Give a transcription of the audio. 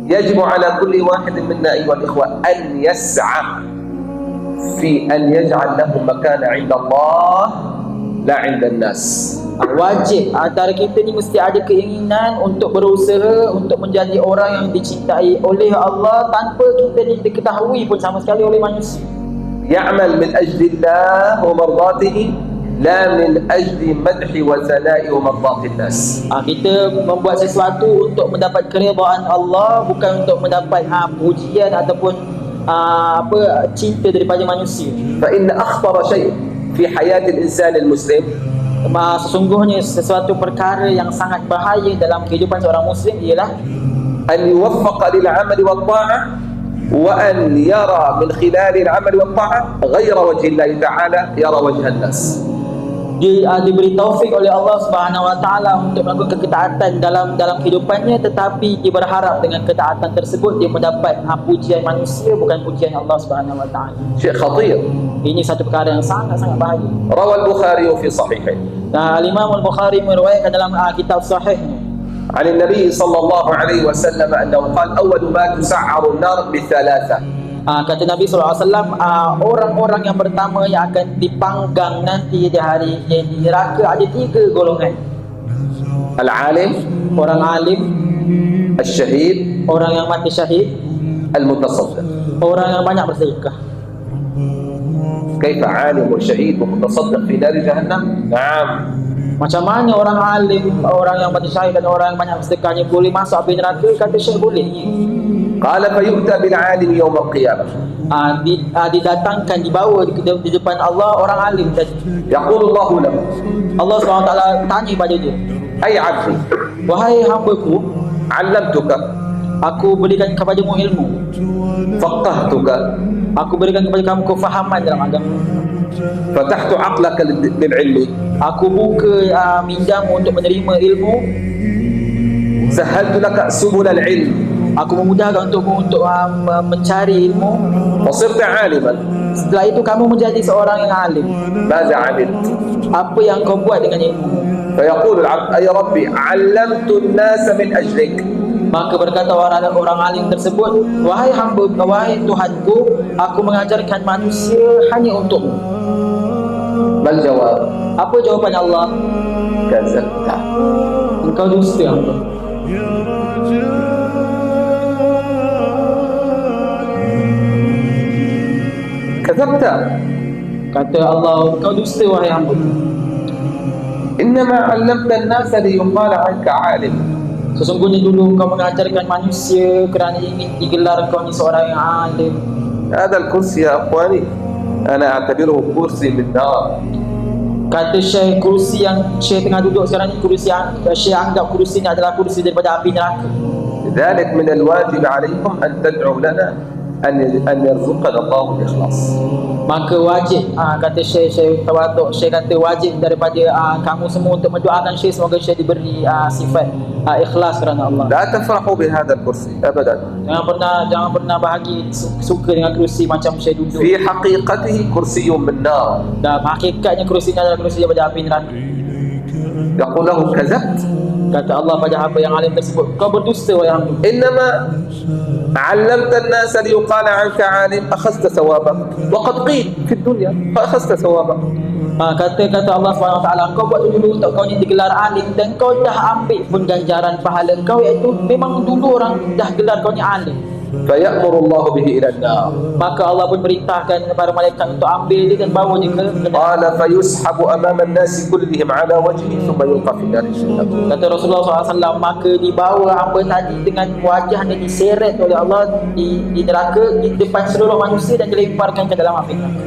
يجب على كل واحد منا أيها الإخوة أن يسعى في أن يجعل له مكان عند الله لا عند الناس. Wajib antara kita ni mesti ada keinginan untuk berusaha untuk menjadi orang yang dicintai oleh Allah tanpa kita ni diketahui pun sama sekali oleh manusia. يعمل من أجل الله ومرضاته لا من أجل مدح وثناء ومرضات الناس. Kita membuat sesuatu untuk mendapat keridaan Allah, bukan untuk mendapat pujian ataupun cinta daripada manusia. فإن أخطر شيء في حياة الإنسان المسلم Sesungguhnya sesuatu perkara yang sangat bahaya dalam kehidupan seorang muslim ialah أن يوفق للعمل والطاعة وأن يرى من خلال العمل والطاعة غير وجه الله تعالى يرى وجه الناس. dia diberi taufik oleh Allah Subhanahu Wa Taala untuk melakukan ketaatan dalam kehidupannya, tetapi dia berharap dengan ketaatan tersebut dia mendapat pujian manusia, bukan pujian Allah Subhanahu Wa Taala. شيء خطير. Ini satu perkara yang sangat-sangat bahaya. روى البخاري في صحيحه Al-Imam Al-Bukhari meriwayatkan dalam kitab sahihnya عن النبي صلى الله عليه وسلم أنه قال أول ما تسعر النار بثلاثة. Kata Nabi SAW, orang-orang yang pertama yang akan dipanggang nanti di hari di neraka ada 3 golongan. العالم، Orang alim, الشهيد، orang yang mati syahid, المتصدق. orang yang banyak bersedekah. كيف عالم وشهيد ومتصدق في نار جهنم؟ نعم. Macam mana orang alim, orang yang mati syahid dan orang yang banyak bersedekahnya boleh masuk api neraka? Kata Syekh, boleh. قال فيؤتى بالعالم يوم القيامة Didatangkan, dibawa di depan Allah orang alim tadi. يقول الله له Allah SWT tanya pada dia, أي عبدي wahai hambaku, علمتك aku berikan kepadamu ilmu, فقهتك aku berikan kepada kamu kefahaman dalam agama, فتحت عقلك للعلم aku buka mindamu untuk menerima ilmu, سهلت لك سبل العلم aku memudahkan untukmu untuk mencari ilmu. وصرت عالما. Setelah itu kamu menjadi seorang yang alim. ماذا عملت؟ Apa yang kau buat dengan ilmu? فيقول العبد أي ربي علمت الناس من أجلك. Maka berkata orang alim tersebut, wahai hamba, wahai Tuhanku, aku mengajarkan manusia hanya untukmu. ما الجواب؟ Apa jawapan Allah? كذبت. Engkau dusta. كذبت. Kata Allah, engkau dusta wahai hamba. إنما علمت الناس ليقال عنك عالم. Sesungguhnya dulu engkau mengajarkan manusia kerana ingin digelar engkau ni seorang yang alim. هذا الكرسي يا أخواني أنا أعتبره كرسي من نار. Kata Syekh, kursi yang Syekh tengah duduk sekarang ni, kursi yang Syekh anggap kursi ni adalah kursi daripada api neraka. لذلك من الواجب عليكم أن تدعوا لنا أن يرزقنا الله الإخلاص. Maka wajib, kata Syekh Tawaduk, Syekh kata wajib daripada kamu semua untuk mendoakan Syekh semoga Syekh diberi sifat ikhlas kerana Allah. لا تفرحوا بهذا الكرسي أبدا. Jangan pernah bahagia suka dengan kerusi macam Syekh duduk. في حقيقته كرسي من نار. Dan hakikatnya kerusi ni adalah kerusi daripada api neraka. يقول له كذبت. Kata Allah pada hamba yang alim tersebut, kau berdusta wahai hamba. إنما علمت الناس ليقال عنك عالم أخذت ثوابك وقد قيل في الدنيا فأخذت ثوابك. Kata Allah SWT, kau buat dulu untuk kau ni digelar alim dan kau dah ambil pun ganjaran pahala kau, iaitu memang dulu orang dah gelar kau ni alim. فيأمر الله به إلى النار. Maka Allah pun perintahkan kepada malaikat untuk ambil dia dan bawa dia ke قال فيسحب أمام الناس كلهم على وجهه ثم يلقى في النار جهنم. Kata Rasulullah SAW, maka dibawa hamba tadi dengan wajahnya diseret oleh Allah di neraka di depan seluruh manusia dan dilemparkan ke dalam api neraka.